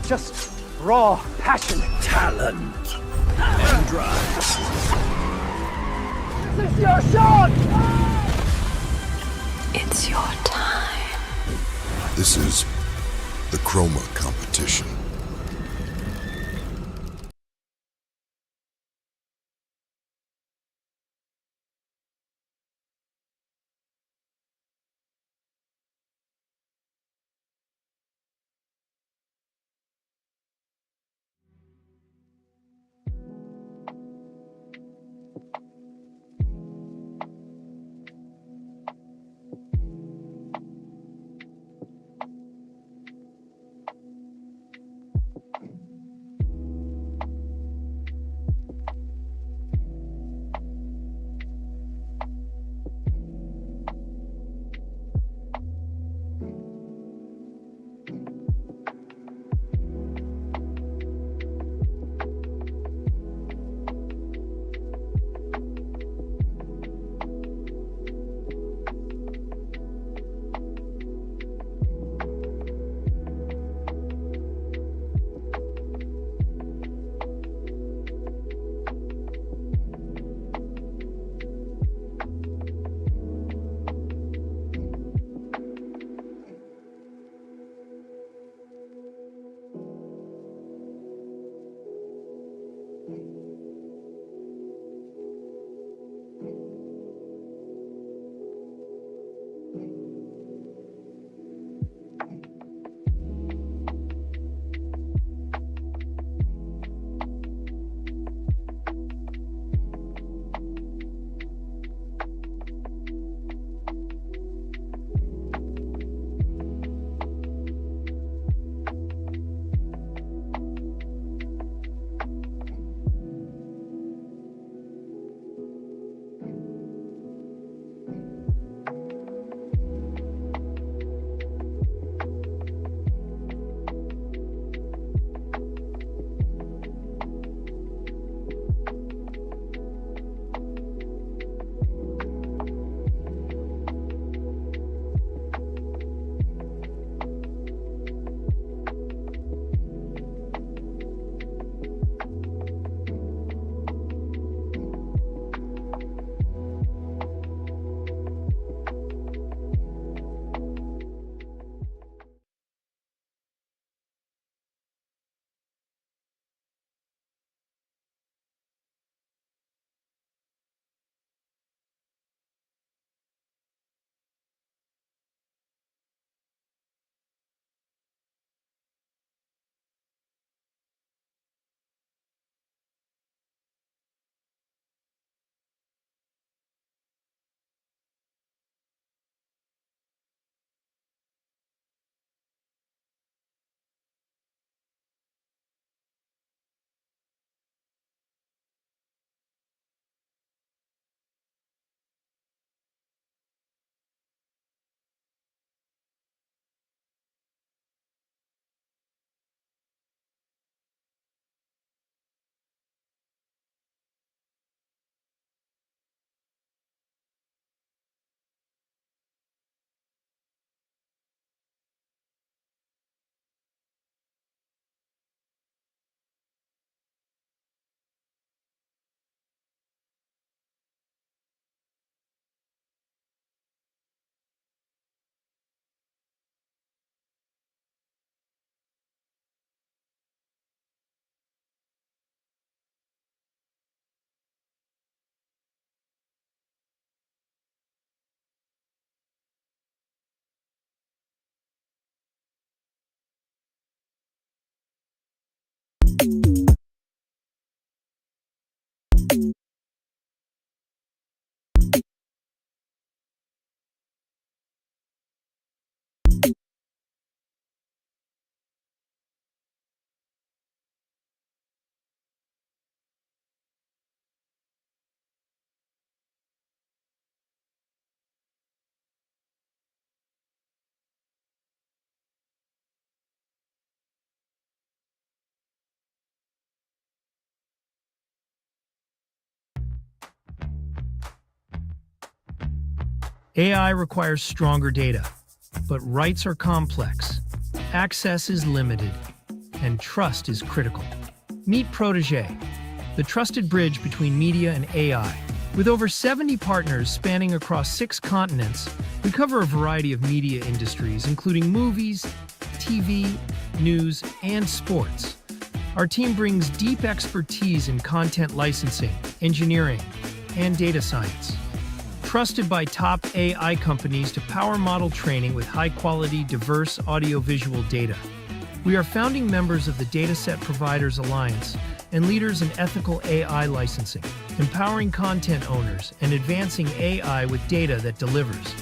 Just raw passion. Talent and drive. This is your shot! It's your time. This is the Chroma competition. AI requires stronger data, but rights are complex. Access is limited. and trust is critical. Meet Protégé, the trusted bridge between media and AI. With over 70 partners spanning across 6 continents, we cover a variety of media industries, including movies, TV, news, and sports. Our team brings deep expertise in content licensing, engineering, and data science. Trusted by top AI companies to power model training with high-quality, diverse audiovisual data. We are founding members of the Dataset Providers Alliance and leaders in ethical AI licensing, empowering content owners and advancing AI with data that delivers.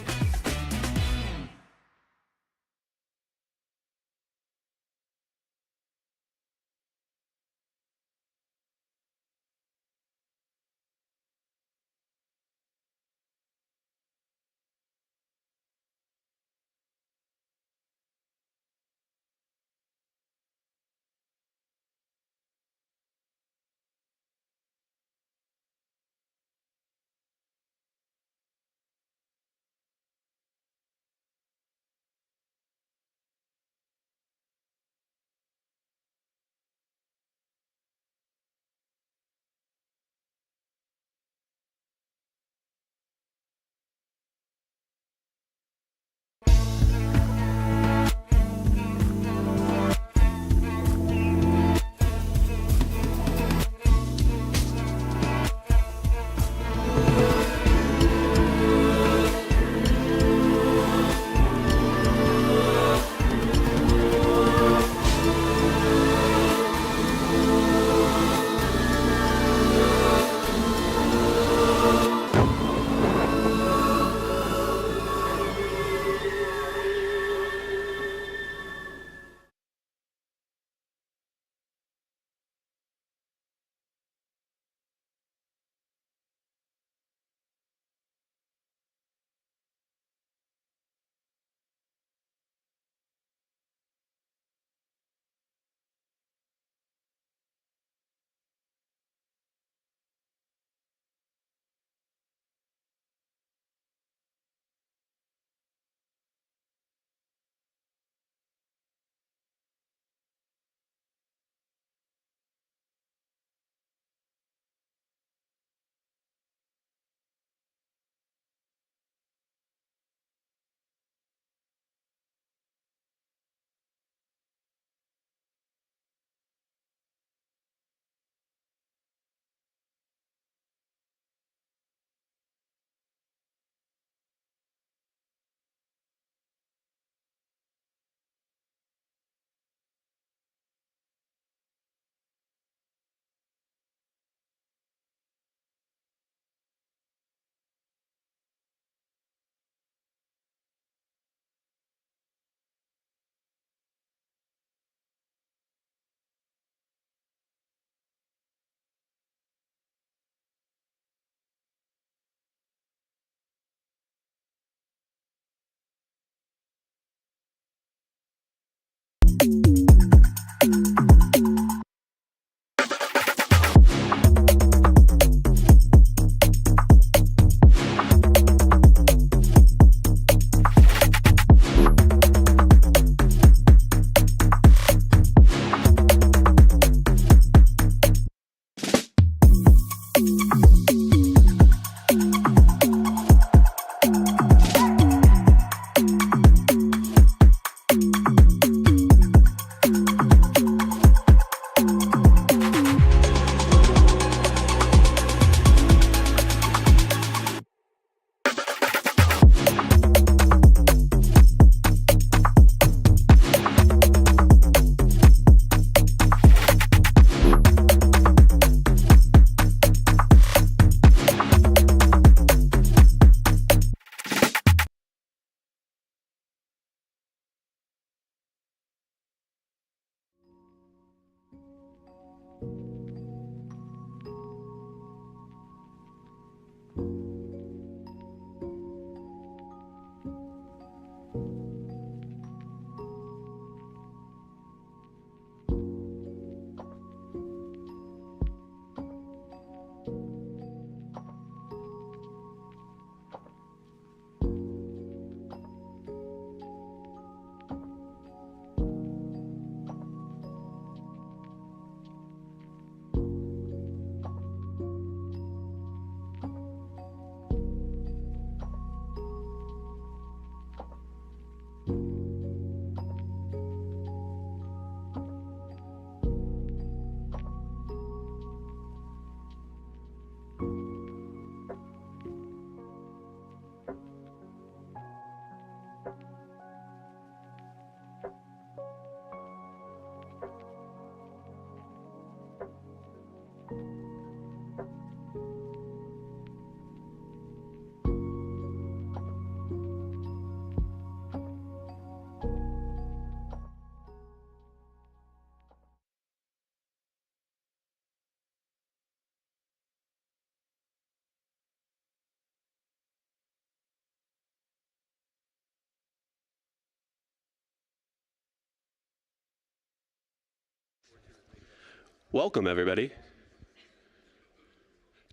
Welcome, everybody.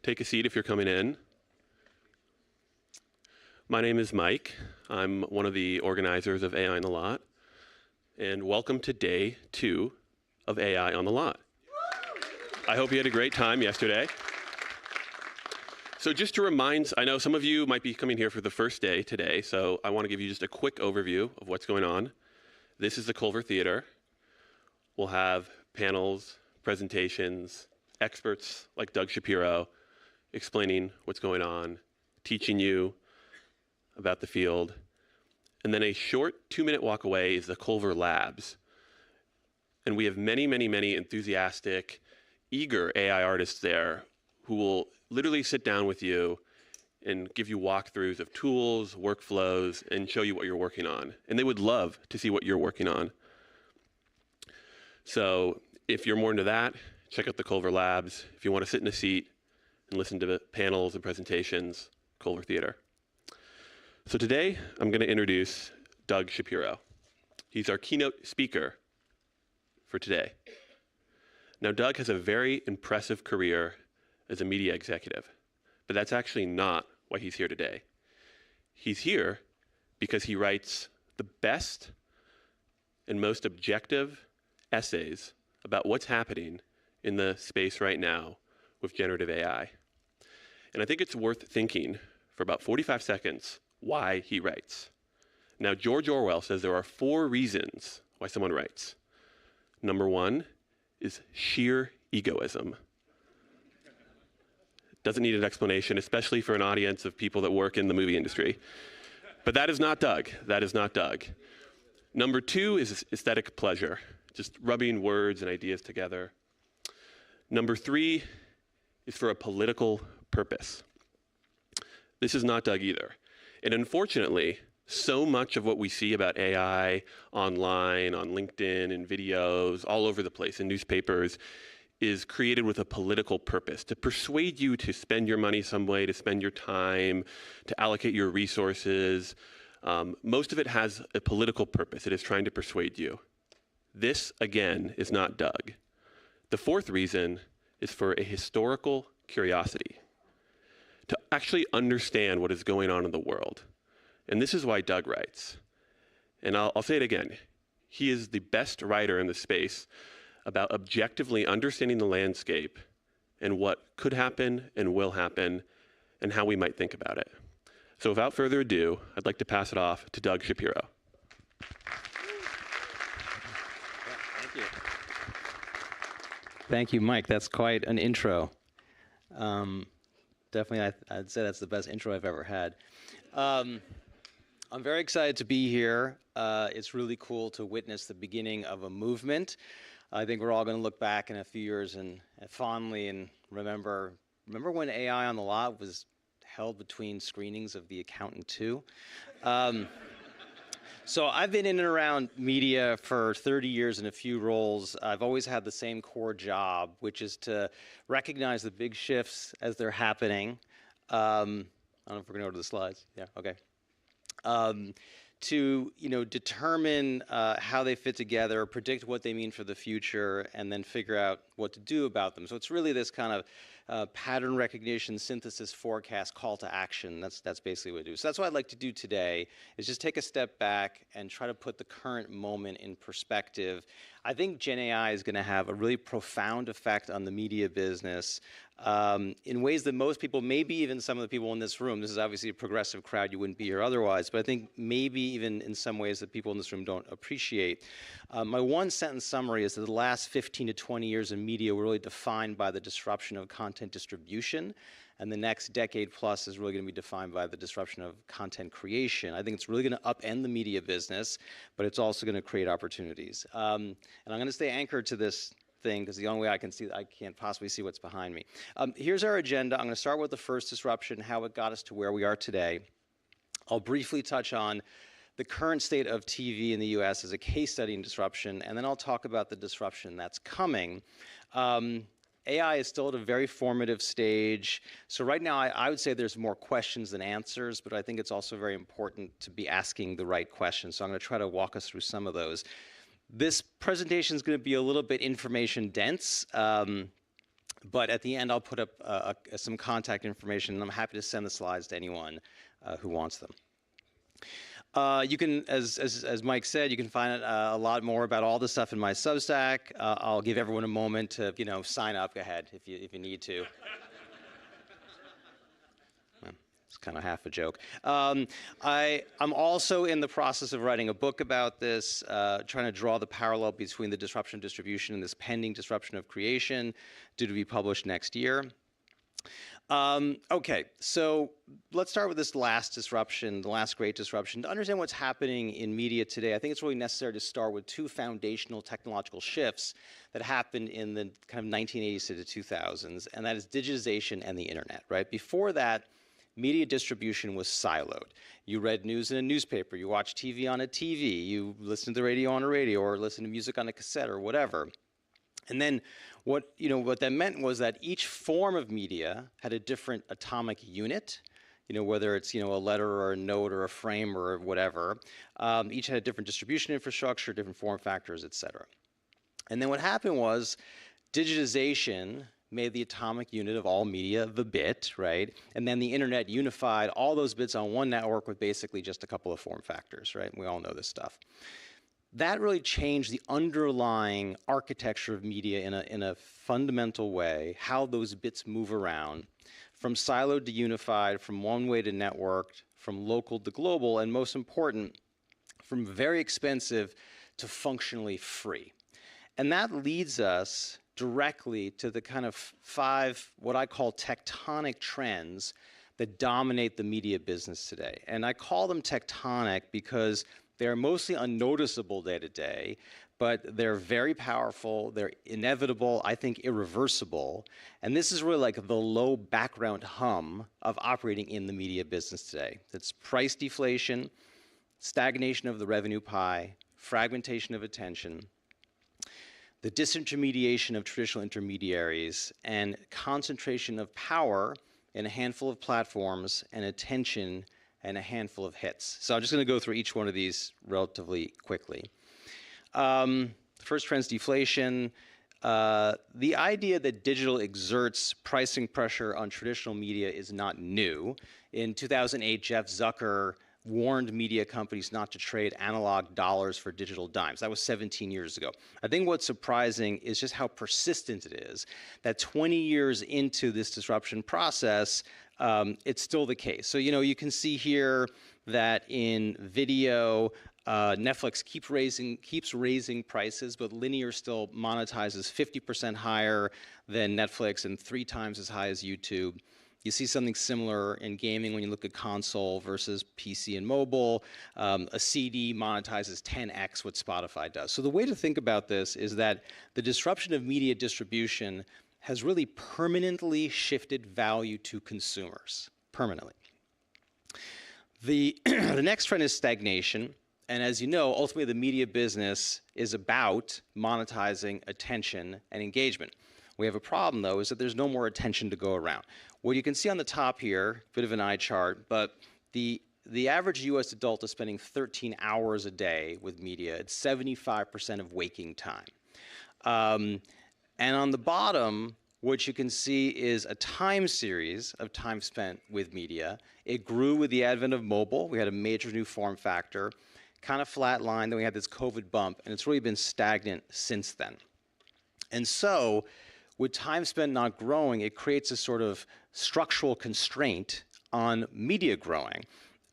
Take a seat if you're coming in. My name is Mike. I'm one of the organizers of AI on the Lot. And welcome to day 2 of AI on the Lot. I hope you had a great time yesterday. So just to remind, I know some of you might be coming here for the first day today, so I want to give you just a quick overview of what's going on. This is the Culver Theater. We'll have panels, presentations, experts like Doug Shapiro explaining what's going on, teaching you about the field. And then a short 2-minute walk away is the Culver Labs. And we have many, many, many enthusiastic, eager AI artists there who will literally sit down with you and give you walkthroughs of tools, workflows, and show you what you're working on. And they would love to see what you're working on. So if you're more into that, check out the Culver Labs. If you want to sit in a seat and listen to the panels and presentations, Culver Theater. So today, I'm going to introduce Doug Shapiro. He's our keynote speaker for today. Now, Doug has a very impressive career as a media executive, but that's actually not why he's here today. He's here because he writes the best and most objective essays about what's happening in the space right now with generative AI. And I think it's worth thinking for about 45 seconds why he writes. Now, George Orwell says there are 4 reasons why someone writes. Number 1 is sheer egoism. Doesn't need an explanation, especially for an audience of people that work in the movie industry. But that is not Doug. That is not Doug. Number 2 is aesthetic pleasure, just rubbing words and ideas together. Number 3 is for a political purpose. This is not Doug either. And unfortunately, so much of what we see about AI online, on LinkedIn, and videos, all over the place, in newspapers, is created with a political purpose, to persuade you to spend your money some way, to spend your time, to allocate your resources. Most of it has a political purpose. It is trying to persuade you. This, again, is not Doug. The 4th reason is for a historical curiosity, to actually understand what is going on in the world. And this is why Doug writes. And I'll say it again. He is the best writer in the space about objectively understanding the landscape and what could happen and will happen and how we might think about it. So without further ado, I'd like to pass it off to Doug Shapiro. Thank you. Thank you, Mike. That's quite an intro. Definitely, I'd say that's the best intro I've ever had. I'm very excited to be here. It's really cool to witness the beginning of a movement. I think we're all going to look back in a few years and fondly and remember when AI on the Lot was held between screenings of The Accountant 2. So I've been in and around media for 30 years in a few roles. I've always had the same core job, which is to recognize the big shifts as they're happening. I don't know if we're going to go to the slides. Yeah, okay. To determine how they fit together, predict what they mean for the future, and then figure out what to do about them. So it's really this kind of pattern recognition, synthesis, forecast, call to action. That's basically what I do. So that's what I'd like to do today, is just take a step back and try to put the current moment in perspective. I think Gen AI is going to have a really profound effect on the media business in ways that most people, maybe even some of the people in this room, this is obviously a progressive crowd, you wouldn't be here otherwise, but I think maybe even in some ways that people in this room don't appreciate. My 1-sentence summary is that the last 15 to 20 years in media were really defined by the disruption of content distribution, and the next decade plus is really going to be defined by the disruption of content creation. I think it's really going to upend the media business, but it's also going to create opportunities. And I'm going to stay anchored to this thing because the only way I can't possibly see what's behind me. Here's our agenda. I'm going to start with the first disruption, how it got us to where we are today. I'll briefly touch on the current state of TV in the US as a case study in disruption, and then I'll talk about the disruption that's coming. AI is still at a very formative stage. So right now, I would say there's more questions than answers, but I think it's also very important to be asking the right questions. So I'm going to try to walk us through some of those. This presentation is going to be a little bit information dense, but at the end I'll put up some contact information, and I'm happy to send the slides to anyone who wants them. You can, as Mike said, you can find a lot more about all this stuff in my Substack. I'll give everyone a moment to, sign up. Go ahead if you need to. It's kind of half a joke. I'm also in the process of writing a book about this, trying to draw the parallel between the disruption of distribution and this pending disruption of creation, due to be published next year. Okay, so let's start with this last disruption, the last great disruption. To understand what's happening in media today, I think it's really necessary to start with two foundational technological shifts that happened in the kind of 1980s to the 2000s, and that is digitization and the internet, right? Before that, media distribution was siloed. You read news in a newspaper, you watched TV on a TV, you listened to the radio on a radio, or listened to music on a cassette or whatever. And then what that meant was that each form of media had a different atomic unit, whether it's a letter or a note or a frame or whatever. Each had a different distribution infrastructure, different form factors, et cetera. And then what happened was digitization made the atomic unit of all media the bit, right? And then the internet unified all those bits on one network with basically just a couple of form factors, right? We all know this stuff. That really changed the underlying architecture of media in a fundamental way, how those bits move around, from siloed to unified, from one way to networked, from local to global, and most important, from very expensive to functionally free. And that leads us directly to the kind of 5, what I call tectonic trends that dominate the media business today. And I call them tectonic because they're mostly unnoticeable day to day, but they're very powerful, they're inevitable, I think irreversible, and this is really like the low background hum of operating in the media business today. It's price deflation, stagnation of the revenue pie, fragmentation of attention, the disintermediation of traditional intermediaries, and concentration of power in a handful of platforms and attention and a handful of hits. So I'm just going to go through each one of these relatively quickly. First trend's deflation. The idea that digital exerts pricing pressure on traditional media is not new. In 2008, Jeff Zucker warned media companies not to trade analog dollars for digital dimes. That was 17 years ago. I think what's surprising is just how persistent it is, that 20 years into this disruption process, it's still the case. So, you can see here that in video, Netflix keeps raising prices, but linear still monetizes 50% higher than Netflix and 3 times as high as YouTube. You see something similar in gaming when you look at console versus PC and mobile. A CD monetizes 10x what Spotify does. So the way to think about this is that the disruption of media distribution has really permanently shifted value to consumers, permanently. The next trend is stagnation. And as you know, ultimately the media business is about monetizing attention and engagement. We have a problem, though, is that there's no more attention to go around. What you can see on the top here, bit of an eye chart, but the average US adult is spending 13 hours a day with media. It's 75% of waking time. And on the bottom, what you can see is a time series of time spent with media. It grew with the advent of mobile. We had a major new form factor, kind of flatlined, then we had this COVID bump, and it's really been stagnant since then. And so, with time spent not growing, it creates a sort of structural constraint on media growing.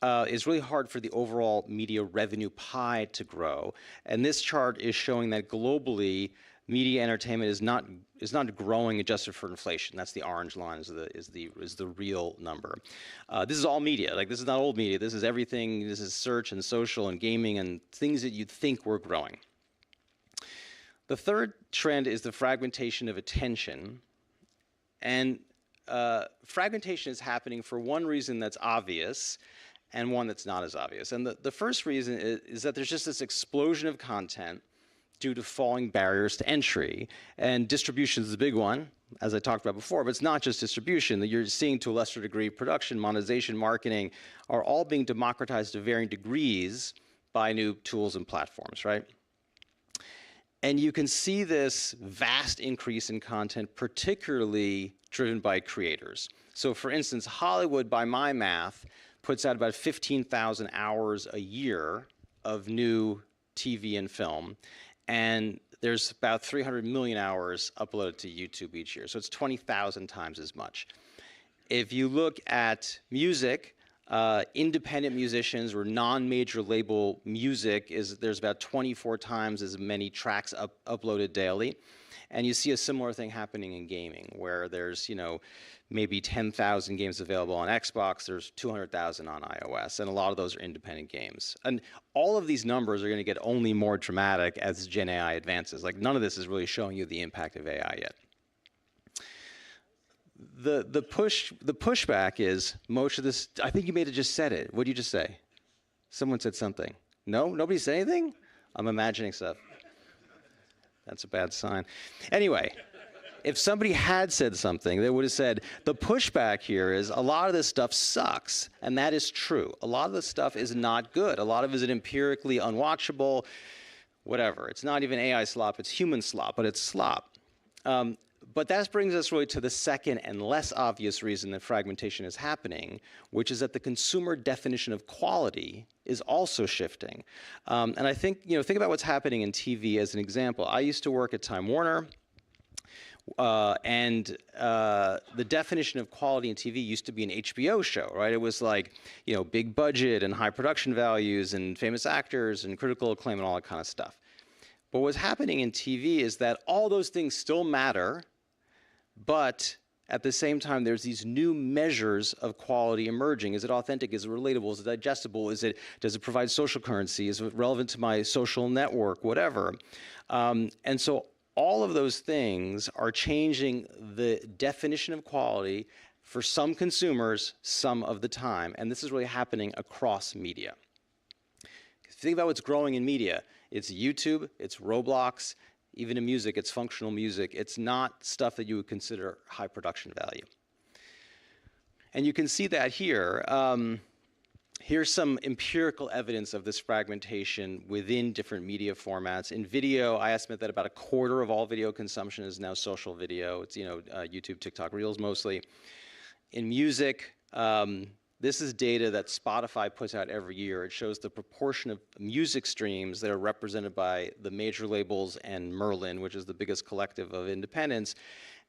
It's really hard for the overall media revenue pie to grow. And this chart is showing that globally, media entertainment is not growing adjusted for inflation. That's the orange line, is the real number. This is all media. Like, this is not old media. This is everything. This is search and social and gaming and things that you'd think were growing. The third trend is the fragmentation of attention. And fragmentation is happening for one reason that's obvious and one that's not as obvious. And the first reason is that there's just this explosion of content due to falling barriers to entry. And distribution is the big one, as I talked about before, but it's not just distribution. You're seeing, to a lesser degree, production, monetization, marketing are all being democratized to varying degrees by new tools and platforms, right? And you can see this vast increase in content, particularly driven by creators. So for instance, Hollywood, by my math, puts out about 15,000 hours a year of new TV and film. And there's about 300 million hours uploaded to YouTube each year. So it's 20,000 times as much. If you look at music, independent musicians or non-major label music, there's about 24 times as many tracks uploaded daily. And you see a similar thing happening in gaming, where there's, maybe 10,000 games available on Xbox, there's 200,000 on iOS, and a lot of those are independent games. And all of these numbers are going to get only more dramatic as Gen AI advances. Like, none of this is really showing you the impact of AI yet. The pushback is most of this. I think you may have just said it. What did you just say? Someone said something. No? Nobody said anything? I'm imagining stuff. That's a bad sign. Anyway, if somebody had said something, they would have said, the pushback here is a lot of this stuff sucks. And that is true. A lot of this stuff is not good. A lot of it is empirically unwatchable, whatever. It's not even AI slop, it's human slop, but it's slop. But that brings us really to the second and less obvious reason that fragmentation is happening, which is that the consumer definition of quality is also shifting. And I think, think about what's happening in TV as an example. I used to work at Time Warner. And the definition of quality in TV used to be an HBO show, right? It was like, big budget and high production values and famous actors and critical acclaim and all that kind of stuff. But what's happening in TV is that all those things still matter, but at the same time, there's these new measures of quality emerging. Is it authentic? Is it relatable? Is it digestible? Does it provide social currency? Is it relevant to my social network? Whatever. And so all of those things are changing the definition of quality for some consumers some of the time. And this is really happening across media. If you think about what's growing in media, it's YouTube, it's Roblox, even in music, it's functional music. It's not stuff that you would consider high production value. And you can see that here. Here's some empirical evidence of this fragmentation within different media formats. In video, I estimate that about a quarter of all video consumption is now social video. It's YouTube, TikTok, Reels mostly. In music, this is data that Spotify puts out every year. It shows the proportion of music streams that are represented by the major labels and Merlin, which is the biggest collective of independents.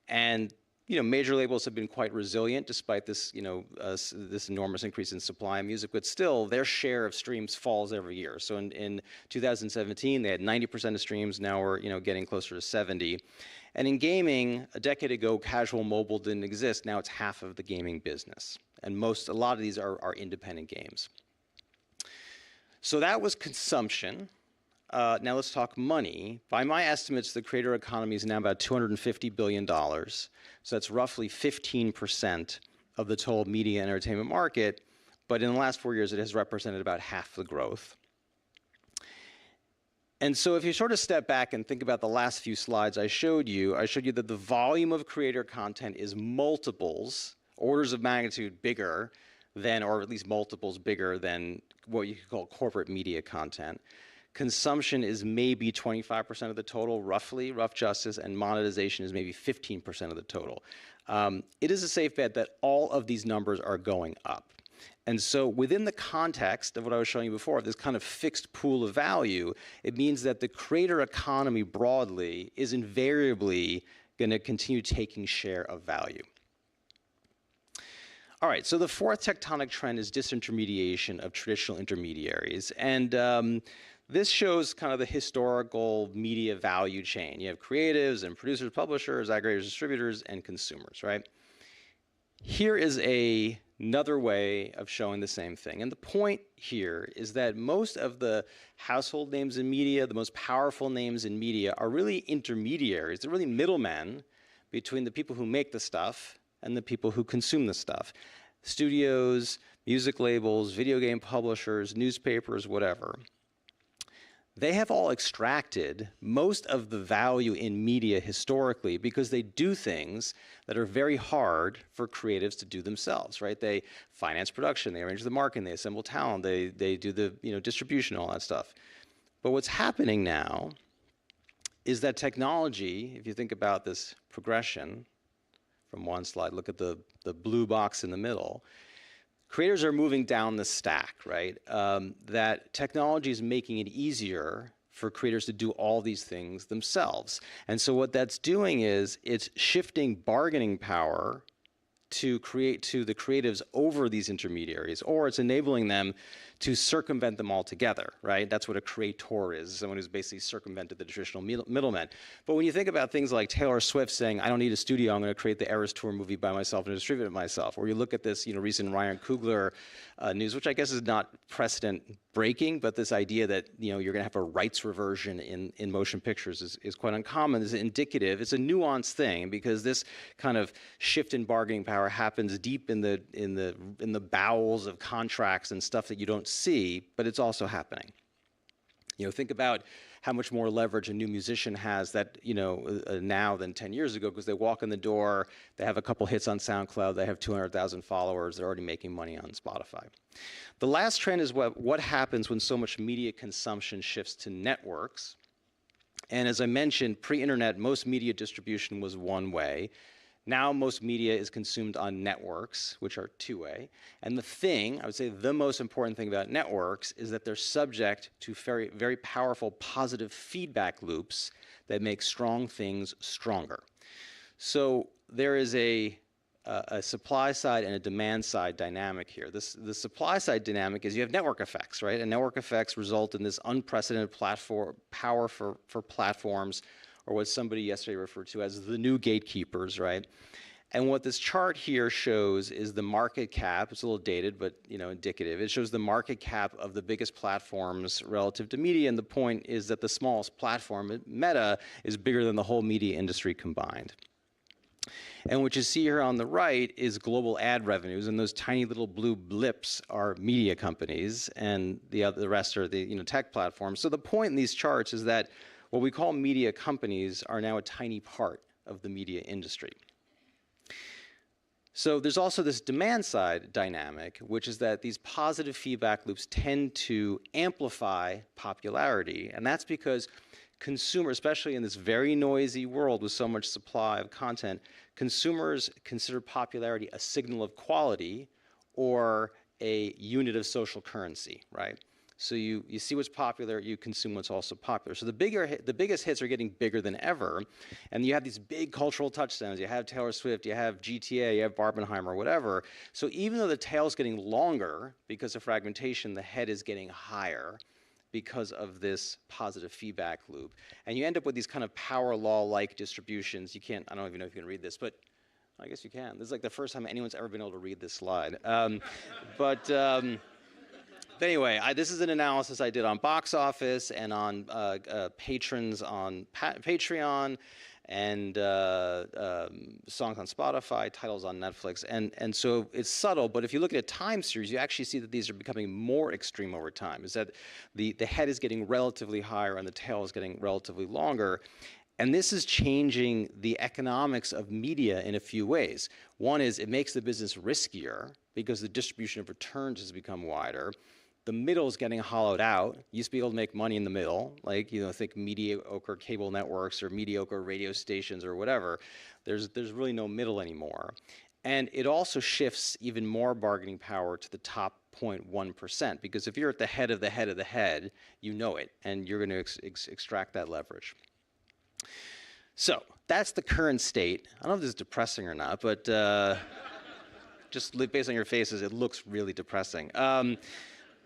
And major labels have been quite resilient despite this, this enormous increase in supply of music, but still their share of streams falls every year. So in 2017, they had 90% of streams. Now we're, getting closer to 70. And in gaming, a decade ago, casual mobile didn't exist. Now it's half of the gaming business. And a lot of these are independent games. So that was consumption. Now let's talk money. By my estimates, the creator economy is now about $250 billion. So that's roughly 15% of the total media and entertainment market. But in the last 4 years, it has represented about half the growth. And so if you sort of step back and think about the last few slides I showed you that the volume of creator content is multiples, orders of magnitude bigger than, or at least multiples bigger than what you could call corporate media content. Consumption is maybe 25% of the total, roughly, rough justice, and monetization is maybe 15% of the total. It is a safe bet that all of these numbers are going up. And so within the context of what I was showing you before, of this kind of fixed pool of value, it means that the creator economy broadly is invariably going to continue taking share of value. All right, so the fourth tectonic trend is disintermediation of traditional intermediaries. And this shows kind of the historical media value chain. You have creatives and producers, publishers, aggregators, distributors, and consumers, right? Here is another way of showing the same thing. And the point here is that most of the household names in media, the most powerful names in media, are really intermediaries. They're really middlemen between the people who make the stuff and the people who consume the stuff. Studios, music labels, video game publishers, newspapers, whatever. They have all extracted most of the value in media historically because they do things that are very hard for creatives to do themselves, right? They finance production, they arrange the marketing, they assemble talent, they do the distribution, all that stuff. But what's happening now is that technology, if you think about this progression from one slide, look at the blue box in the middle, creators are moving down the stack, right? That technology is making it easier for creators to do all these things themselves. And so what that's doing is it's shifting bargaining power to the creatives over these intermediaries, or it's enabling them to circumvent them altogether, right? That's what a creator is, someone who's basically circumvented the traditional middlemen. But when you think about things like Taylor Swift saying, I don't need a studio, I'm going to create the Eras Tour movie by myself and distribute it myself, or you look at this recent Ryan Coogler news, which I guess is not precedent breaking, but this idea that you're going to have a rights reversion in motion pictures is quite uncommon. It's indicative. It's a nuanced thing because this kind of shift in bargaining power happens deep in the bowels of contracts and stuff that you don't see, but it's also happening. Think about how much more leverage a new musician has that now than 10 years ago, because they walk in the door, they have a couple hits on SoundCloud, they have 200,000 followers, they're already making money on Spotify. The last trend is what happens when so much media consumption shifts to networks. And as I mentioned, pre-internet, most media distribution was one way. Now most media is consumed on networks, which are two-way. And I would say the most important thing about networks is that they're subject to very, very powerful positive feedback loops that make strong things stronger. So there is a supply side and a demand side dynamic here. The supply side dynamic is you have network effects, right? And network effects result in this unprecedented power for platforms, or what somebody yesterday referred to as the new gatekeepers, right? And what this chart here shows is the market cap. It's a little dated, but indicative. It shows the market cap of the biggest platforms relative to media, and the point is that the smallest platform, Meta, is bigger than the whole media industry combined. And what you see here on the right is global ad revenues, and those tiny little blue blips are media companies, and the rest are the tech platforms. So the point in these charts is that what we call media companies are now a tiny part of the media industry. So there's also this demand side dynamic, which is that these positive feedback loops tend to amplify popularity. And that's because consumers, especially in this very noisy world with so much supply of content, consumers consider popularity a signal of quality or a unit of social currency, right? So you see what's popular, you consume what's also popular. So the biggest hits are getting bigger than ever, and you have these big cultural touchdowns. You have Taylor Swift, you have GTA, you have Barbenheimer, whatever. So even though the tail's getting longer because of fragmentation, the head is getting higher because of this positive feedback loop. And you end up with these kind of power law-like distributions. I don't even know if you can read this, but I guess you can. This is like the first time anyone's ever been able to read this slide. But anyway, this is an analysis I did on box office and on patrons on Patreon and songs on Spotify, titles on Netflix. And so it's subtle, but if you look at a time series, you actually see that these are becoming more extreme over time, is that the head is getting relatively higher and the tail is getting relatively longer. And this is changing the economics of media in a few ways. One is it makes the business riskier because the distribution of returns has become wider. The middle is getting hollowed out. You used to be able to make money in the middle, like think mediocre cable networks or mediocre radio stations or whatever. There's really no middle anymore. And it also shifts even more bargaining power to the top 0.1%, because if you're at the head of the head of the head, you know it, and you're going to extract that leverage. So that's the current state. I don't know if this is depressing or not, but just based on your faces, it looks really depressing.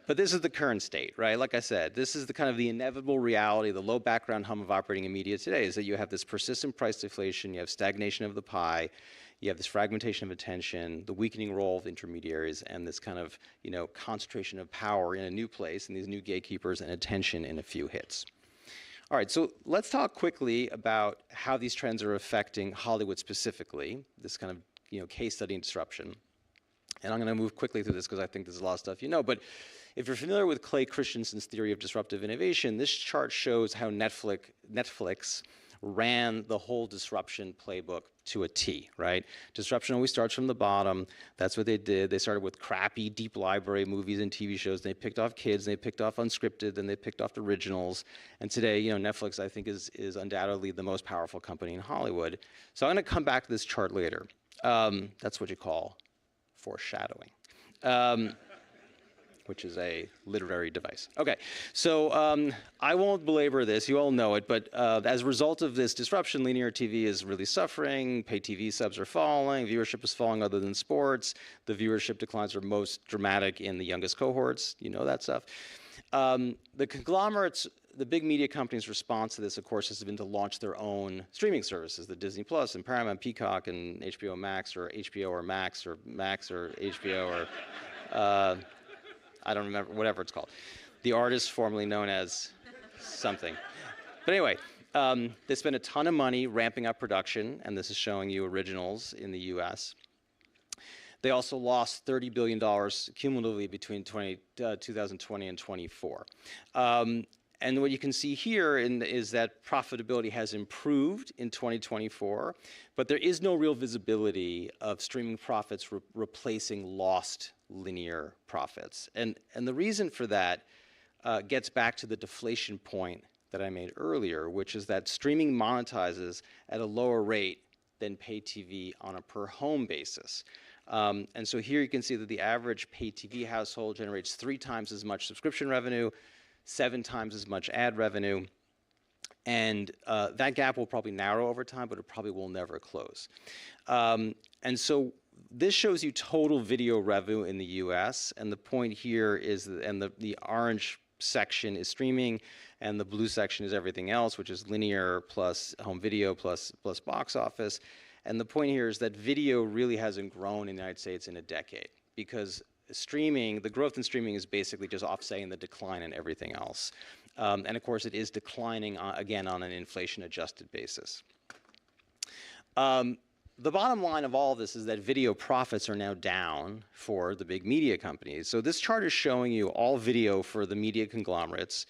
But this is the current state, right? Like I said, this is the kind of the inevitable reality, the low background hum of operating in media today, is that you have this persistent price deflation, you have stagnation of the pie, you have this fragmentation of attention, the weakening role of intermediaries, and this kind of concentration of power in a new place, and these new gatekeepers and attention in a few hits. All right, so let's talk quickly about how these trends are affecting Hollywood specifically, this kind of case study and disruption. And I'm going to move quickly through this because I think there's a lot of stuff but if you're familiar with Clay Christensen's theory of disruptive innovation, this chart shows how Netflix ran the whole disruption playbook to a T, right? Disruption always starts from the bottom. That's what they did. They started with crappy, deep library movies and TV shows. They picked off kids, they picked off unscripted, then they picked off originals. And today, Netflix, I think, is undoubtedly the most powerful company in Hollywood. So I'm going to come back to this chart later. That's what you call foreshadowing. Which is a literary device. Okay, so I won't belabor this, you all know it, but as a result of this disruption, linear TV is really suffering, pay TV subs are falling, viewership is falling other than sports, the viewership declines are most dramatic in the youngest cohorts, you know that stuff. The conglomerates, the big media companies' response to this, of course, has been to launch their own streaming services, the Disney Plus and Paramount, Peacock, and HBO Max, or HBO or Max, or HBO, or I don't remember, whatever it's called. The artist formerly known as something. But anyway, they spent a ton of money ramping up production, and this is showing you originals in the US. They also lost $30 billion cumulatively between 2020 and 24. And what you can see here is that profitability has improved in 2024, but there is no real visibility of streaming profits replacing lost linear profits. And the reason for that gets back to the deflation point that I made earlier, which is that streaming monetizes at a lower rate than pay TV on a per home basis. And so here you can see that the average pay TV household generates 3 times as much subscription revenue, 7 times as much ad revenue, and that gap will probably narrow over time, but it probably will never close. And so this shows you total video revenue in the US, and the point here is, the orange section is streaming, and the blue section is everything else, which is linear plus home video plus box office. And the point here is that video really hasn't grown in the United States in a decade, because streaming, the growth in streaming is basically just offsetting the decline in everything else. And of course, it is declining, again, on an inflation-adjusted basis. The bottom line of all of this is that video profits are now down for the big media companies. So this chart is showing you all video for the media conglomerates.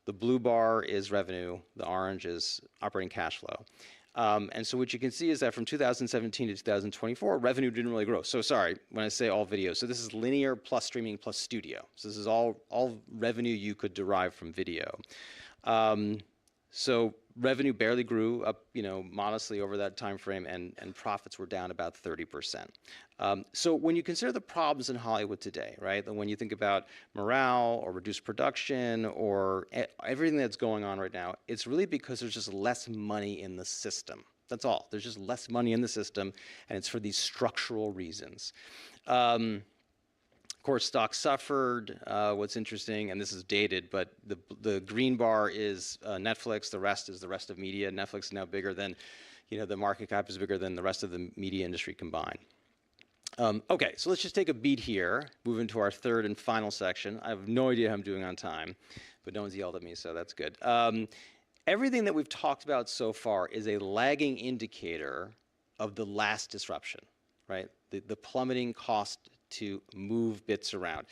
The blue bar is revenue, the orange is operating cash flow. And so what you can see is that from 2017 to 2024, revenue didn't really grow. So sorry, when I say all video, so this is linear plus streaming plus studio. So this is all revenue you could derive from video. So revenue barely grew up, modestly over that time frame, and profits were down about 30%. So when you consider the problems in Hollywood today, right, when you think about morale or reduced production or everything that's going on right now, it's really because there's just less money in the system. That's all. There's just less money in the system, and it's for these structural reasons. Of course, stocks suffered. What's interesting, and this is dated, but the green bar is Netflix. The rest is the rest of media. Netflix is now bigger than, the market cap is bigger than the rest of the media industry combined. Okay, so let's just take a beat here, move into our third and final section. I have no idea how I'm doing on time, but no one's yelled at me, so that's good. Everything that we've talked about so far is a lagging indicator of the last disruption, right? The plummeting cost to move bits around.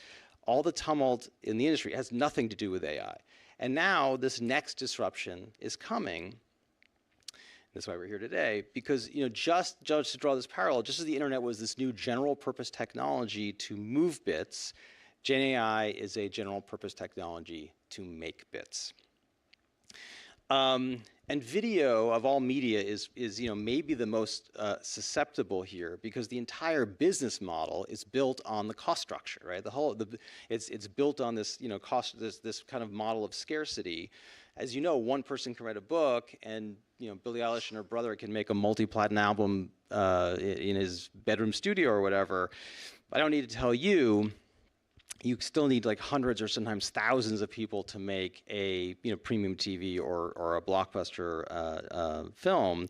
All the tumult in the industry has nothing to do with AI. And now this next disruption is coming. That's why we're here today, because just to draw this parallel, just as the internet was this new general purpose technology to move bits, Gen AI is a general purpose technology to make bits. And video of all media is maybe the most susceptible here, because the entire business model is built on the cost structure, right? It's built on this this kind of model of scarcity. As you know, one person can write a book, and Billie Eilish and her brother can make a multi-platinum album in his bedroom studio or whatever. I don't need to tell you. You still need like hundreds or sometimes thousands of people to make a premium TV or a blockbuster film.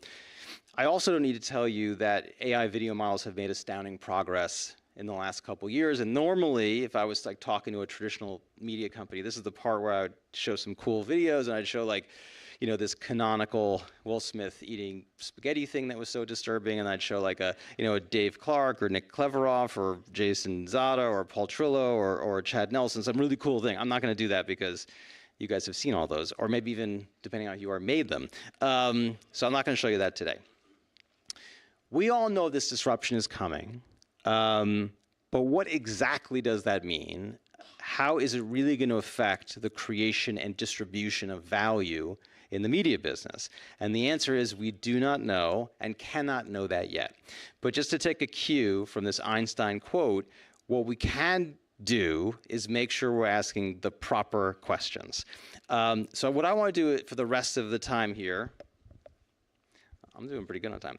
I also don't need to tell you that AI video models have made astounding progress in the last couple years. And normally, if I was like talking to a traditional media company, this is the part where I would show some cool videos, and I'd show like, this canonical Will Smith eating spaghetti thing that was so disturbing, and I'd show like a Dave Clark or Nick Cleveroff or Jason Zada or Paul Trillo or Chad Nelson, some really cool thing. I'm not going to do that because, you guys have seen all those, or maybe even, depending on how you are, made them. So I'm not going to show you that today. We all know this disruption is coming, but what exactly does that mean? How is it really going to affect the creation and distribution of value in the media business? And the answer is we do not know and cannot know that yet. But just to take a cue from this Einstein quote, what we can do is make sure we're asking the proper questions. So what I want to do for the rest of the time here, I'm doing pretty good on time,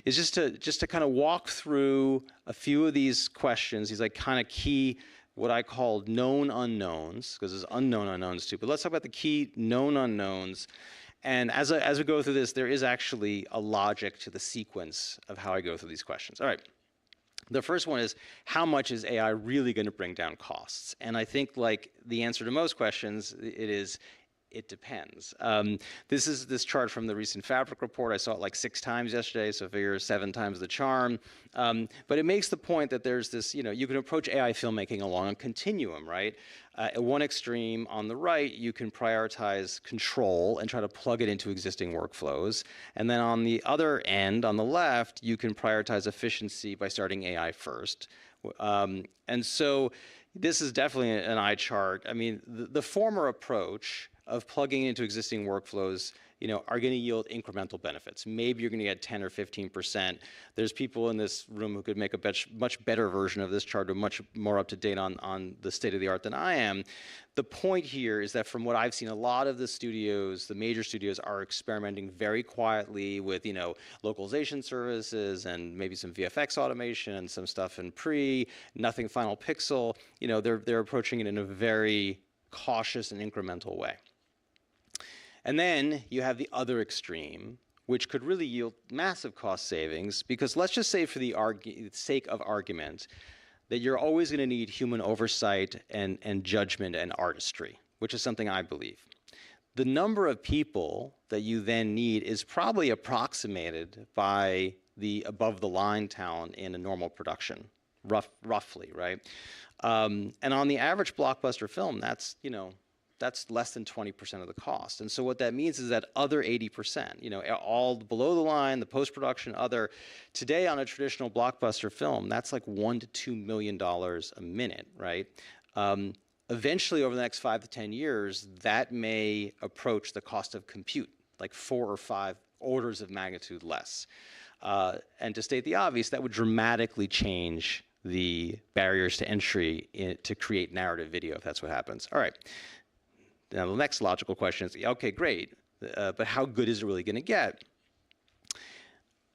is just to kind of walk through a few of these questions, these like kind of key, what I call known unknowns, because there's unknown unknowns too, but let's talk about the key known unknowns. And as we go through this, there is actually a logic to the sequence of how I go through these questions. All right. The first one is, how much is AI really going to bring down costs? And I think, like the answer to most questions, it depends. This is this chart from the recent Fabric report. I saw it like 6 times yesterday, so figure 7 times the charm. But it makes the point that there's this, you can approach AI filmmaking along a continuum, right? At one extreme on the right, you can prioritize control and try to plug it into existing workflows. And then on the other end, on the left, you can prioritize efficiency by starting AI first. And so this is definitely an eye chart. I mean, the former approach of plugging into existing workflows, are going to yield incremental benefits. Maybe you're going to get 10 or 15%. There's people in this room who could make a much better version of this chart, or much more up to date on the state of the art than I am. The point here is that from what I've seen, a lot of the studios, the major studios, are experimenting very quietly with, localization services and maybe some VFX automation and some stuff in nothing final pixel. They're approaching it in a very cautious and incremental way. And then you have the other extreme, which could really yield massive cost savings, because let's just say for the sake of argument that you're always going to need human oversight and judgment and artistry, which is something I believe. The number of people that you then need is probably approximated by the above-the-line talent in a normal production, roughly, right? And on the average blockbuster film, that's less than 20% of the cost. And so what that means is that other 80%, all below the line, the post-production, other, today on a traditional blockbuster film, that's like $1 to $2 million a minute, right? Eventually, over the next 5 to 10 years, that may approach the cost of compute, like 4 or 5 orders of magnitude less. And to state the obvious, that would dramatically change the barriers to entry to create narrative video, if that's what happens. All right. Now, the next logical question is, okay, great, but how good is it really going to get?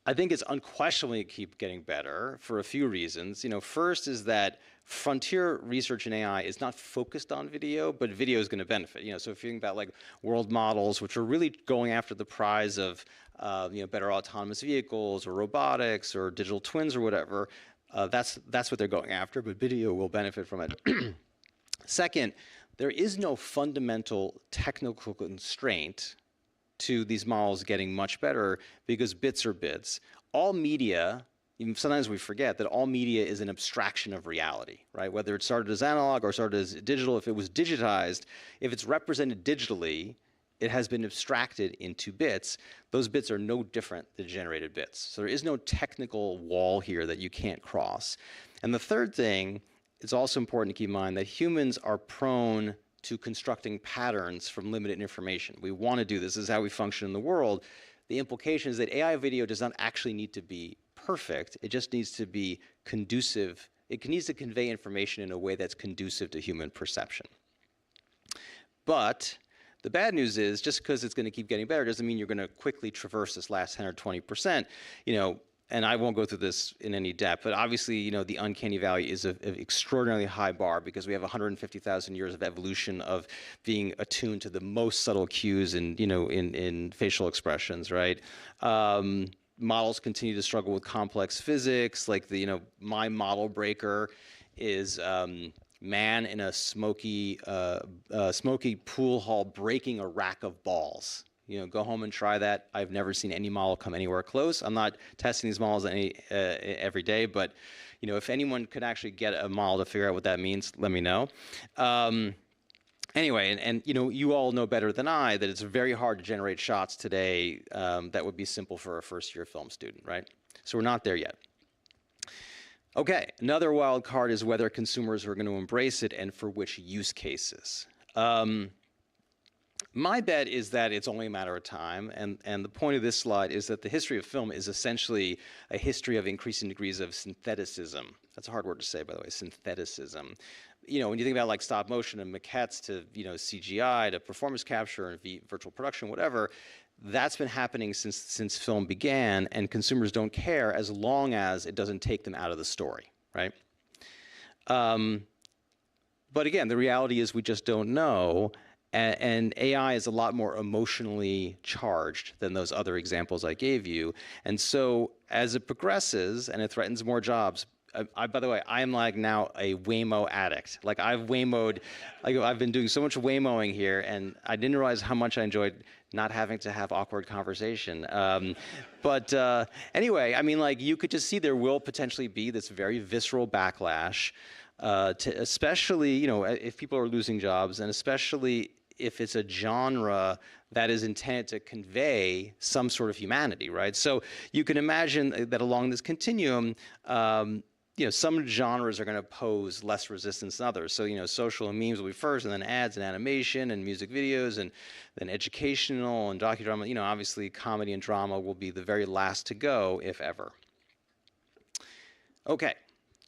I think it's unquestionably keep getting better for a few reasons. First is that frontier research in AI is not focused on video, but video is going to benefit. So if you think about like world models, which are really going after the prize of better autonomous vehicles or robotics or digital twins or whatever, that's what they're going after, but video will benefit from it. Second, there is no fundamental technical constraint to these models getting much better, because bits are bits. All media, even sometimes we forget that all media is an abstraction of reality, right? Whether it started as analog or started as digital, if it was digitized, if it's represented digitally, it has been abstracted into bits. Those bits are no different than generated bits. So there is no technical wall here that you can't cross. And the third thing, it's also important to keep in mind that humans are prone to constructing patterns from limited information. We want to do this. This is how we function in the world. The implication is that AI video does not actually need to be perfect. It just needs to be conducive. It needs to convey information in a way that's conducive to human perception. But the bad news is, just because it's going to keep getting better doesn't mean you're going to quickly traverse this last 10 or 20%. And I won't go through this in any depth, but obviously, the uncanny valley is an extraordinarily high bar, because we have 150,000 years of evolution of being attuned to the most subtle cues in facial expressions, right? Models continue to struggle with complex physics, like my model breaker is man in a smoky pool hall breaking a rack of balls. Go home and try that. I've never seen any model come anywhere close. I'm not testing these models every day, but if anyone could actually get a model to figure out what that means, let me know. Anyway, and you know, you all know better than I that it's very hard to generate shots today that would be simple for a first-year film student, right? So we're not there yet. Okay, another wild card is whether consumers are going to embrace it and for which use cases. My bet is that it's only a matter of time, and the point of this slide is that the history of film is essentially a history of increasing degrees of syntheticism. That's a hard word to say, by the way, syntheticism. You know, when you think about like stop motion and maquettes to, you know, CGI to performance capture and virtual production, whatever, that's been happening since film began, and consumers don't care as long as it doesn't take them out of the story, right? But again, the reality is we just don't know, and AI is a lot more emotionally charged than those other examples I gave you. And so as it progresses and it threatens more jobs, by the way, I'm like now a Waymo addict. Like I've Waymoed, like I've been doing so much Waymoing here, and I didn't realize how much I enjoyed not having to have awkward conversation. Anyway, I mean, like you could just see there will potentially be this very visceral backlash, to especially, you know, if people are losing jobs, and especially if it's a genre that is intended to convey some sort of humanity, right? So you can imagine that along this continuum, you know, some genres are going to pose less resistance than others. So, you know, social and memes will be first, and then ads and animation and music videos, and then educational and docudrama. You know, obviously comedy and drama will be the very last to go, if ever. Okay,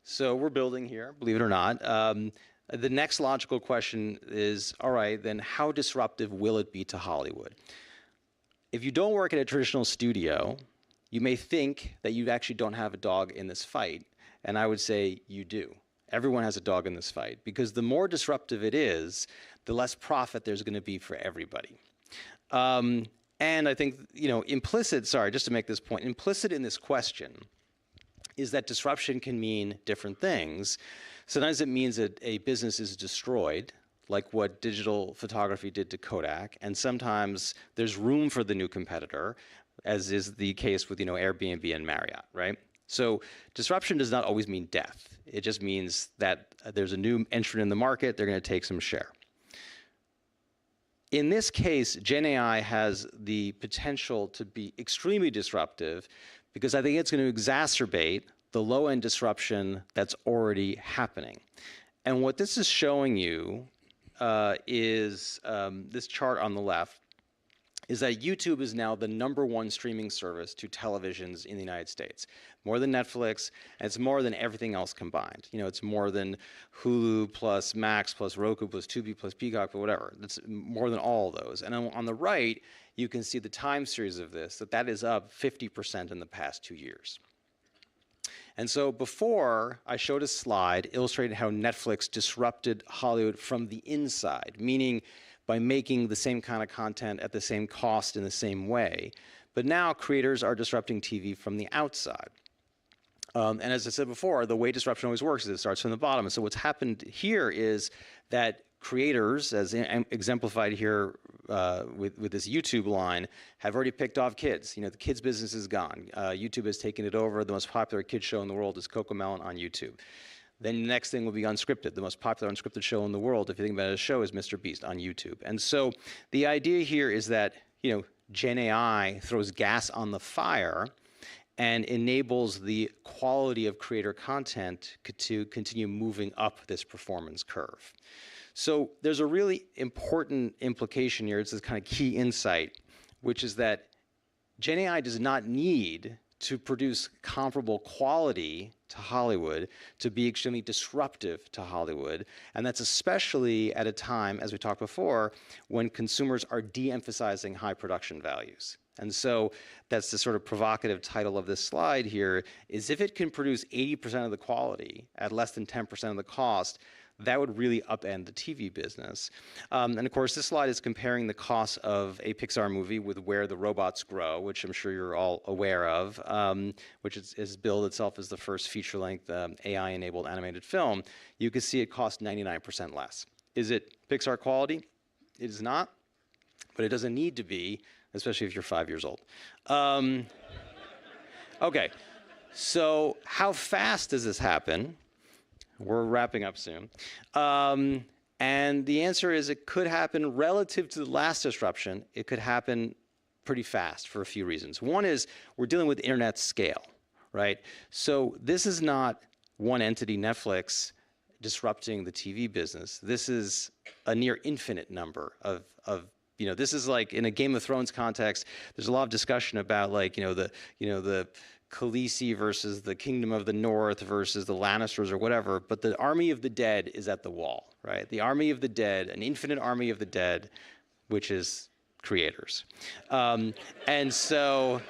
so we're building here, believe it or not. The next logical question is, all right, then how disruptive will it be to Hollywood? If you don't work at a traditional studio, you may think that you actually don't have a dog in this fight. And I would say you do. Everyone has a dog in this fight, because the more disruptive it is, the less profit there's going to be for everybody. And I think, you know, implicit, sorry, just to make this point, implicit in this question is that disruption can mean different things. Sometimes it means that a business is destroyed, like what digital photography did to Kodak, and sometimes there's room for the new competitor, as is the case with, you know, Airbnb and Marriott, right? So disruption does not always mean death. It just means that there's a new entrant in the market, they're going to take some share. In this case, Gen AI has the potential to be extremely disruptive, because I think it's going to exacerbate the low-end disruption that's already happening. And what this is showing you is this chart on the left, is that YouTube is now the #1 streaming service to televisions in the United States. More than Netflix, and it's more than everything else combined. You know, it's more than Hulu plus Max plus Roku plus Tubi plus Peacock, but whatever. It's more than all of those. And on the right, you can see the time series of this, that is up 50% in the past 2 years. And so before, I showed a slide illustrating how Netflix disrupted Hollywood from the inside, meaning by making the same kind of content at the same cost in the same way. But now creators are disrupting TV from the outside. And as I said before, the way disruption always works is it starts from the bottom. And so what's happened here is that creators, as exemplified here with this YouTube line, have already picked off kids. You know, the kids business is gone. YouTube has taken it over. The most popular kids show in the world is Cocomelon on YouTube. Then the next thing will be unscripted. The most popular unscripted show in the world, if you think about it as a show, is Mr. Beast on YouTube. And so the idea here is that, you know, Gen AI throws gas on the fire and enables the quality of creator content to continue moving up this performance curve. So there's a really important implication here. It's this kind of key insight, which is that Gen AI does not need to produce comparable quality to Hollywood to be extremely disruptive to Hollywood. And that's especially at a time, as we talked before, when consumers are de-emphasizing high production values. And so that's the sort of provocative title of this slide here, is if it can produce 80% of the quality at less than 10% of the cost, that would really upend the TV business. And of course, this slide is comparing the cost of a Pixar movie with Where the Robots Grow, which I'm sure you're all aware of, which is billed itself as the first feature-length AI-enabled animated film. You can see it costs 99% less. Is it Pixar quality? It is not, but it doesn't need to be, especially if you're 5 years old. Okay, so how fast does this happen? We're wrapping up soon. And And the answer is it could happen relative to the last disruption. It could happen pretty fast for a few reasons. One is we're dealing with internet scale, right? So this is not one entity, Netflix, disrupting the TV business. This is a near infinite number of this is like in a Game of Thrones context, there's a lot of discussion about like, the Khaleesi versus the Kingdom of the North versus the Lannisters or whatever, but the army of the dead is at the wall, right? The army of the dead, an infinite army of the dead, which is creators. And so,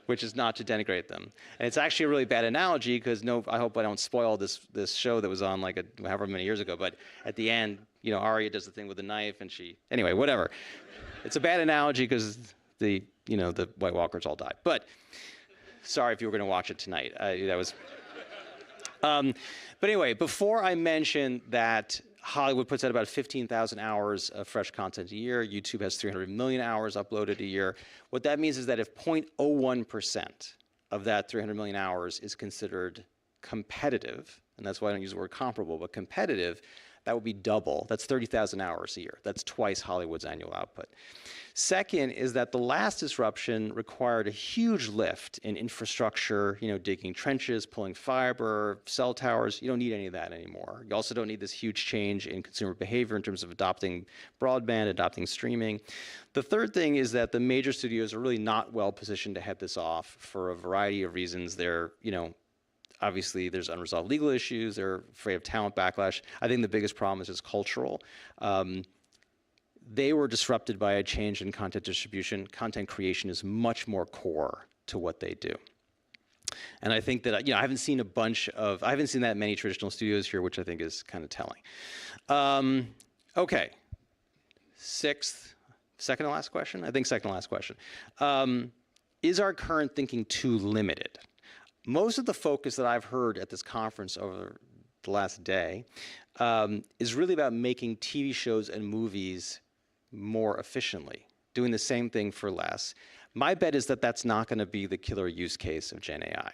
which is not to denigrate them. And it's actually a really bad analogy because I hope I don't spoil this show that was on like however many years ago, but at the end, Arya does the thing with the knife and anyway, whatever. It's a bad analogy because the White Walkers all died. But sorry if you were going to watch it tonight. But anyway, before I mention that Hollywood puts out about 15,000 hours of fresh content a year, YouTube has 300 million hours uploaded a year. What that means is that if 0.01% of that 300 million hours is considered competitive, and that's why I don't use the word comparable, but competitive, that would be double. That's 30,000 hours a year. That's twice Hollywood's annual output. Second is that the last disruption required a huge lift in infrastructure, digging trenches, pulling fiber, cell towers. You don't need any of that anymore. You also don't need this huge change in consumer behavior in terms of adopting broadband, adopting streaming. The third thing is that the major studios are really not well positioned to head this off for a variety of reasons. They're, obviously there's unresolved legal issues. They're afraid of talent backlash. I think the biggest problem is just cultural. They were disrupted by a change in content distribution. Content creation is much more core to what they do. And I think that, I haven't seen that many traditional studios here, which I think is kind of telling. Okay, second to last question? I think second to last question. Is our current thinking too limited? Most of the focus that I've heard at this conference over the last day is really about making TV shows and movies more efficiently, doing the same thing for less. My bet is that that's not going to be the killer use case of Gen AI.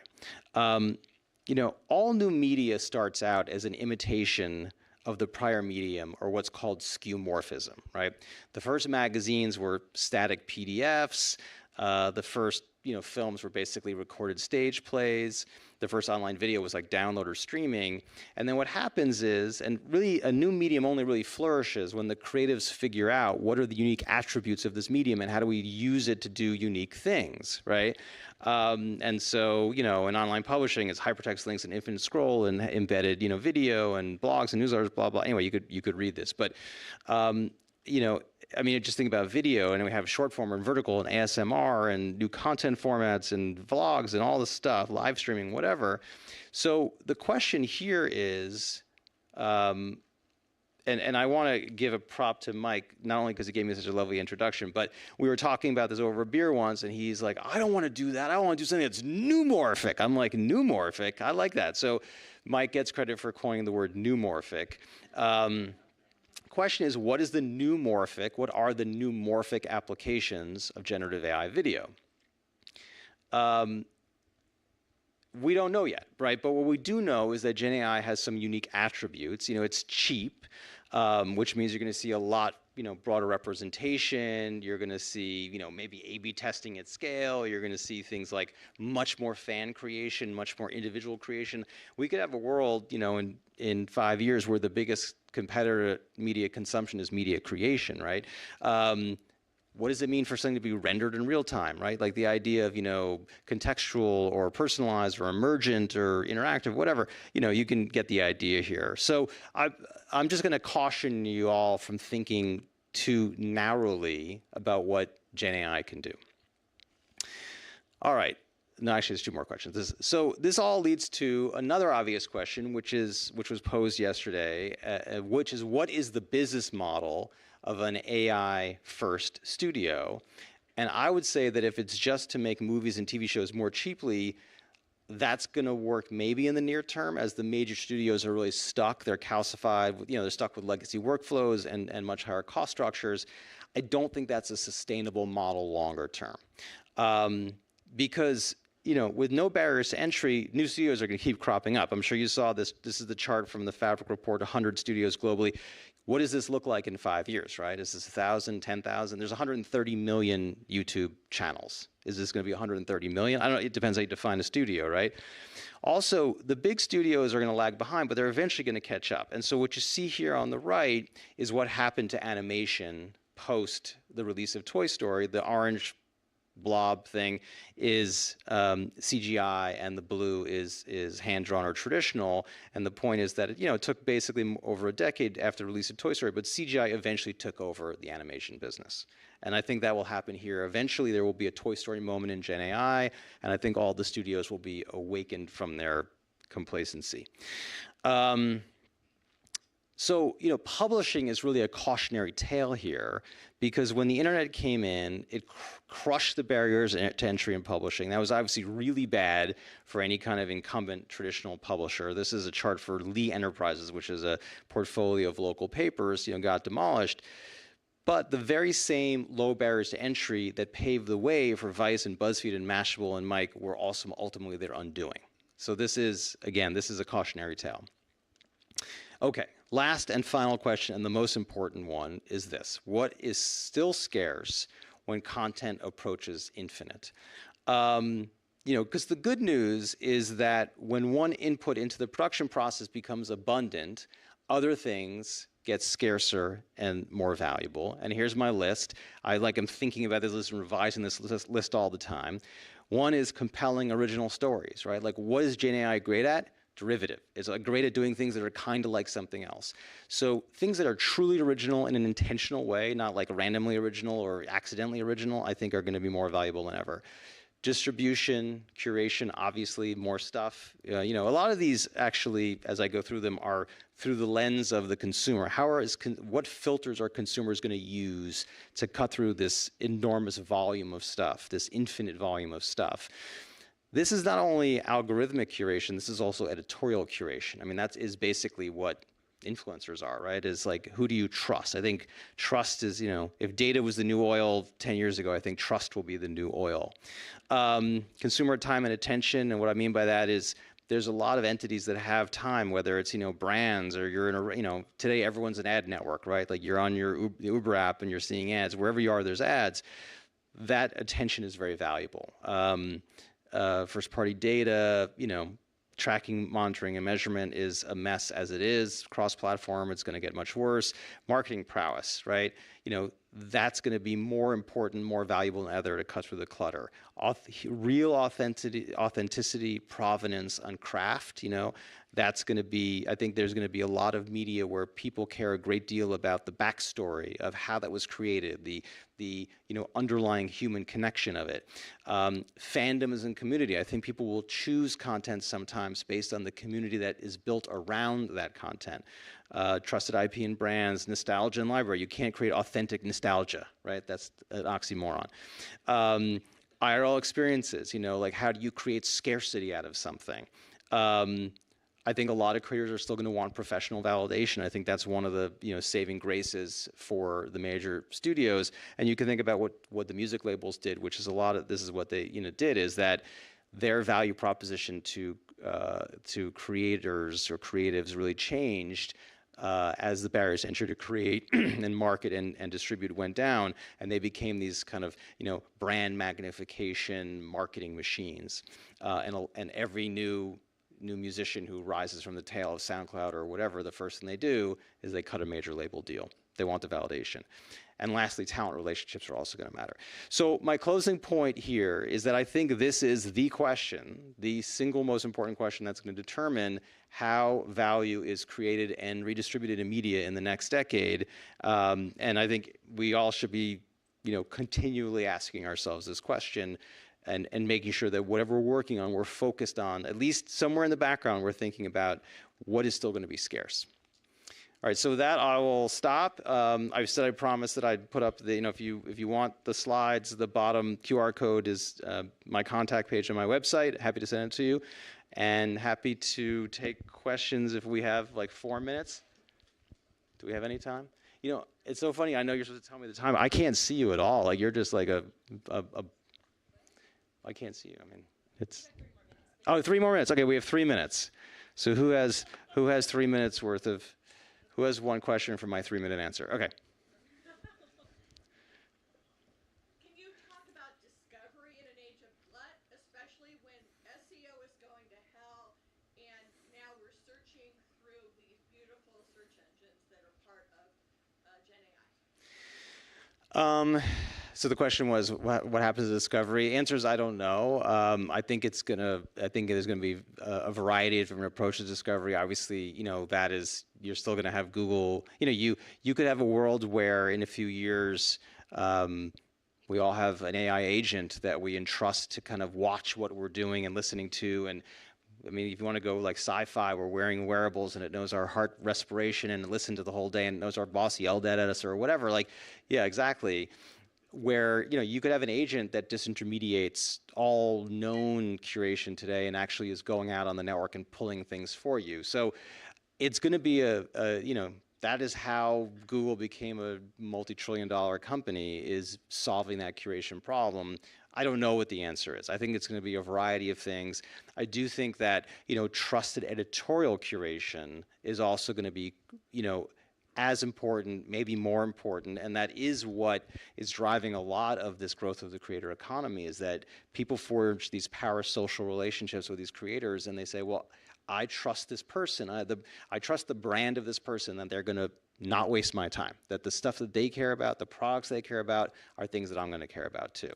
All new media starts out as an imitation of the prior medium, or what's called skeuomorphism, right? The first magazines were static PDFs. The first films were basically recorded stage plays. The first online video was like download or streaming. And then what happens is, and really a new medium only really flourishes when the creatives figure out what are the unique attributes of this medium and how do we use it to do unique things, right? And so, in online publishing, it's hypertext links and infinite scroll and embedded, video and blogs and newsletters, blah, blah. Anyway, you could read this. But, just think about video, and we have short form and vertical and ASMR and new content formats and vlogs and all this stuff, live streaming, whatever. So the question here is, and I want to give a prop to Mike, not only because he gave me such a lovely introduction, but we were talking about this over a beer once, and he's like, I don't want to do that. I want to do something that's noomorphic. I'm like, noomorphic? I like that. So Mike gets credit for coining the word noomorphic. Question is, what is the noomorphic? What are the noomorphic applications of generative AI video? We don't know yet, right? But what we do know is that Gen AI has some unique attributes. It's cheap, which means you're going to see a lot, broader representation. You're going to see, maybe A/B testing at scale. You're going to see things like much more fan creation, much more individual creation. We could have a world, in 5 years where the biggest competitor to media consumption is media creation, right? What does it mean for something to be rendered in real time, right? Like the idea of, contextual or personalized or emergent or interactive, whatever, you can get the idea here. So I'm just going to caution you all from thinking too narrowly about what Gen AI can do. All right. No, actually, there's two more questions. So this all leads to another obvious question, which was posed yesterday, which is, what is the business model of an AI-first studio? And I would say that if it's just to make movies and TV shows more cheaply, that's going to work maybe in the near term, as the major studios are really stuck. They're calcified. They're stuck with legacy workflows and much higher cost structures. I don't think that's a sustainable model longer term, because with no barriers to entry, new studios are going to keep cropping up. I'm sure you saw this. This is the chart from the Fabric Report, 100 studios globally. What does this look like in 5 years, right? Is this 1,000, 10,000? There's 130 million YouTube channels. Is this going to be 130 million? I don't know. It depends how you define a studio, right? Also, the big studios are going to lag behind, but they're eventually going to catch up. And so what you see here on the right is what happened to animation post the release of Toy Story. The orange blob thing is CGI, and the blue is hand-drawn or traditional. And the point is that it took basically over a decade after the release of Toy Story, but CGI eventually took over the animation business. And I think that will happen here. Eventually, there will be a Toy Story moment in Gen AI, and I think all the studios will be awakened from their complacency. So, publishing is really a cautionary tale here, because when the internet came in, it crushed the barriers to entry in publishing. That was obviously really bad for any kind of incumbent traditional publisher. This is a chart for Lee Enterprises, which is a portfolio of local papers, got demolished. But the very same low barriers to entry that paved the way for Vice and BuzzFeed and Mashable and Mike were also ultimately their undoing. So this is a cautionary tale. Okay, last and final question, and the most important one, is this. What is still scarce when content approaches infinite? Because the good news is that when one input into the production process becomes abundant, other things get scarcer and more valuable. And here's my list. I'm thinking about this list and revising this list all the time. One is compelling original stories, right? Like, what is Gen AI great at? Derivative. It's great at doing things that are kind of like something else. So things that are truly original in an intentional way, not like randomly original or accidentally original, I think are going to be more valuable than ever. Distribution, curation, obviously more stuff. A lot of these actually, as I go through them, are through the lens of the consumer. What filters are consumers going to use to cut through this enormous volume of stuff, this infinite volume of stuff? This is not only algorithmic curation, this is also editorial curation. I mean, that is basically what influencers are, right? Is like, who do you trust? I think trust is, if data was the new oil 10 years ago, I think trust will be the new oil. Consumer time and attention, and what I mean by that is there's a lot of entities that have time, whether it's, brands, or you're in a, today everyone's an ad network, right? Like, you're on your Uber app and you're seeing ads. Wherever you are, there's ads. That attention is very valuable. First-party data, tracking, monitoring, and measurement is a mess as it is. Cross-platform, it's going to get much worse. Marketing prowess, right? That's going to be more important, more valuable than ever to cut through the clutter. Real authenticity, provenance, and craft, that's going to be, I think there's going to be a lot of media where people care a great deal about the backstory of how that was created, the underlying human connection of it. Fandoms and community. I think people will choose content sometimes based on the community that is built around that content. Trusted IP and brands, nostalgia and library. You can't create authentic nostalgia, right? That's an oxymoron. IRL experiences, like, how do you create scarcity out of something? I think a lot of creators are still going to want professional validation. I think that's one of the saving graces for the major studios. And you can think about what the music labels did, which is this is what they did, is that their value proposition to creators or creatives really changed as the barriers to entry to create and market and distribute went down, and they became these kind of brand magnification marketing machines. And every new musician who rises from the tail of SoundCloud or whatever, the first thing they do is they cut a major label deal. They want the validation. And lastly, talent relationships are also going to matter. So my closing point here is that I think this is the question, the single most important question that's going to determine how value is created and redistributed in media in the next decade. And I think we all should be, continually asking ourselves this question, and making sure that whatever we're working on, we're focused on, at least somewhere in the background, we're thinking about what is still going to be scarce. All right, so with that, I will stop. I said I promised that I'd put up the, if you want the slides, the bottom QR code is my contact page on my website. Happy to send it to you, and happy to take questions if we have like 4 minutes. Do we have any time? It's so funny. I know you're supposed to tell me the time. I can't see you at all. Like, you're just like I can't see you. I mean, It's, oh, 3 more minutes. Okay, we have 3 minutes. So who has 3 minutes worth of, who has one question for my 3-minute answer? Okay. Can you talk about discovery in an age of glut, especially when SEO is going to hell and now we're searching through these beautiful search engines that are part of Gen AI? So the question was, what happens to discovery? Answer is, I don't know. I think there's gonna be a variety of different approaches to discovery. Obviously, that is, you're still gonna have Google. You could have a world where in a few years, we all have an AI agent that we entrust to kind of watch what we're doing and listening to. And I mean, if you want to go like sci-fi, we're wearing wearables and it knows our heart respiration and listen to the whole day and knows our boss yelled at us or whatever. Like, yeah, exactly. Where you could have an agent that disintermediates all known curation today and actually is going out on the network and pulling things for you. So it's going to be that is how Google became a multi-trillion-dollar company, is solving that curation problem. I don't know what the answer is. I think it's going to be a variety of things. I do think that trusted editorial curation is also going to be as important, maybe more important, and that is what is driving a lot of this growth of the creator economy, is that people forge these parasocial relationships with these creators and they say, well, I trust this person, I trust the brand of this person, that they're gonna not waste my time, that the stuff that they care about, the products they care about, are things that I'm gonna care about too.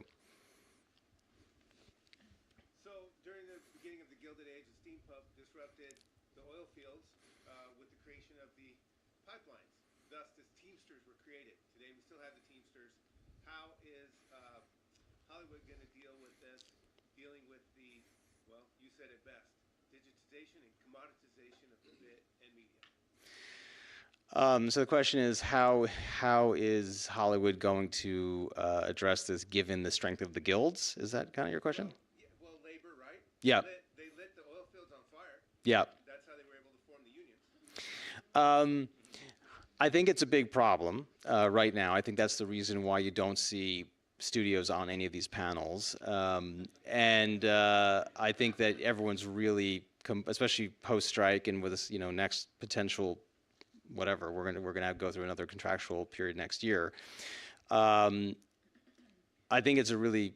So during the beginning of the Gilded Age, the steam pump disrupted the oil fields with the creation of the pipelines. Thus, the Teamsters were created. Today, we still have the Teamsters. How is Hollywood going to deal with this, dealing with the, well, you said it best, digitization and commoditization of the bit and media? So the question is, how is Hollywood going to address this given the strength of the guilds? Is that kind of your question? Well, labor, right? Yeah. They lit the oil fields on fire. Yeah. That's how they were able to form the unions. I think it's a big problem right now. I think that's the reason why you don't see studios on any of these panels. And I think that everyone's really, especially post-strike and with this, next potential, whatever, we're gonna go through another contractual period next year. I think it's a really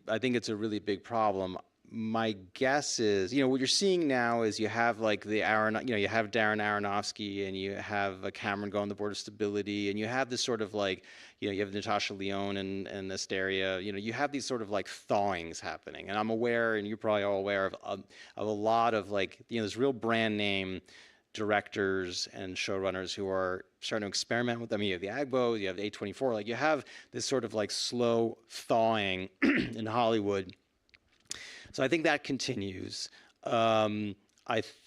big problem. My guess is, what you're seeing now is you have like you have Darren Aronofsky and you have Cameron go on the board of stability, and you have this sort of like, you have Natasha Lyonne and Asteria. You have these sort of like thawings happening, and I'm aware, and you're probably all aware of a lot of like, there's real brand name directors and showrunners who are starting to experiment with them. You have the Agbo, you have A24. Like, you have this sort of like slow thawing in Hollywood. So I think that continues. I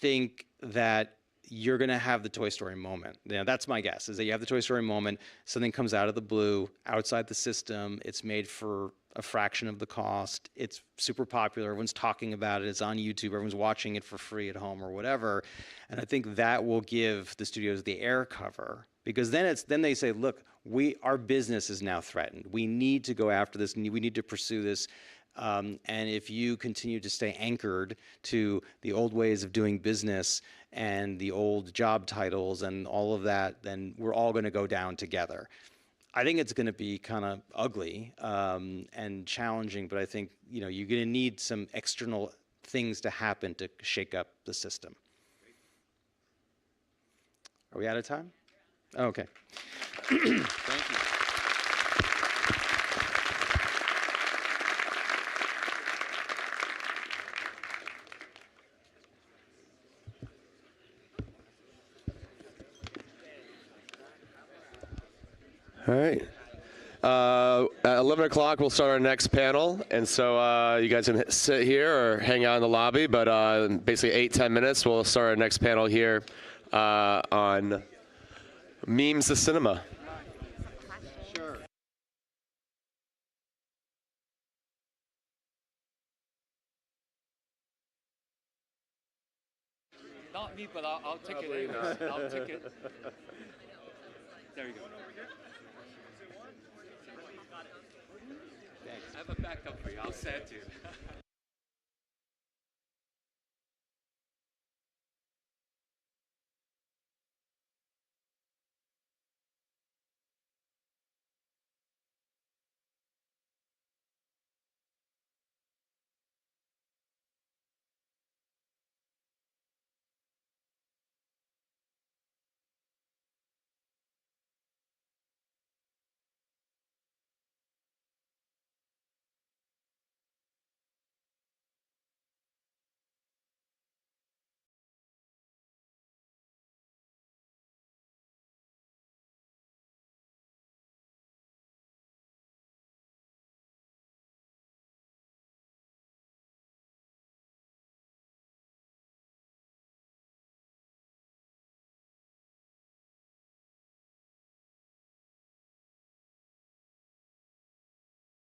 think that you're going to have the Toy Story moment. That's my guess, is that you have the Toy Story moment, something comes out of the blue, outside the system, it's made for a fraction of the cost, it's super popular, everyone's talking about it, it's on YouTube, everyone's watching it for free at home or whatever. And I think that will give the studios the air cover, because then they say, look, our business is now threatened. We need to go after this, we need to pursue this. And if you continue to stay anchored to the old ways of doing business and the old job titles and all of that, then we're all going to go down together. I think it's going to be kind of ugly and challenging, but I think you're going to need some external things to happen to shake up the system. Are we out of time? Oh, okay. Thank you. All right. At 11 o'clock, we'll start our next panel. And so you guys can sit here or hang out in the lobby. But basically 8-10 minutes, we'll start our next panel here on memes to cinema. Sure. Not me, but I'll take it. I'll take it. There you go. I have a backup for you. I'll send it to you.